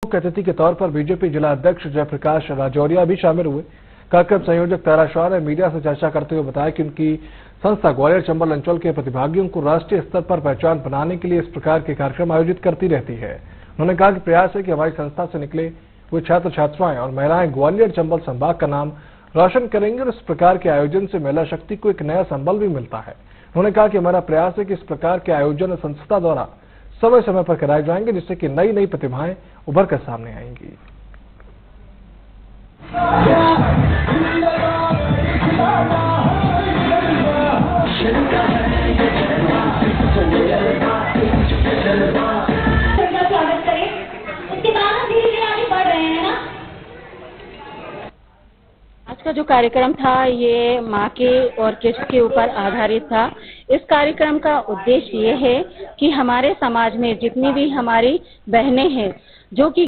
मुख्य अतिथि के तौर पर बीजेपी जिला अध्यक्ष जयप्रकाश राजौरिया भी शामिल हुए। कार्यक्रम संयोजक तारा शाह ने मीडिया से चर्चा करते हुए बताया कि उनकी संस्था ग्वालियर चंबल अंचल के प्रतिभागियों को राष्ट्रीय स्तर पर पहचान बनाने के लिए इस प्रकार के कार्यक्रम आयोजित करती रहती है। उन्होंने कहा कि प्रयास है कि हमारी संस्था से निकले हुए छात्र छात्राएं और महिलाएं ग्वालियर चंबल संभाग का नाम रोशन करेंगे और इस प्रकार के आयोजन से महिला शक्ति को एक नया संबल भी मिलता है। उन्होंने कहा कि हमारा प्रयास है कि इस प्रकार के आयोजन संस्था द्वारा समय समय पर कराए जाएंगे, जिससे कि नई नई प्रतिभाएं उभर कर सामने आएंगी। आज का जो कार्यक्रम था ये माँ के और किड्स के ऊपर आधारित था। इस कार्यक्रम का उद्देश्य ये है कि हमारे समाज में जितनी भी हमारी बहनें हैं जो कि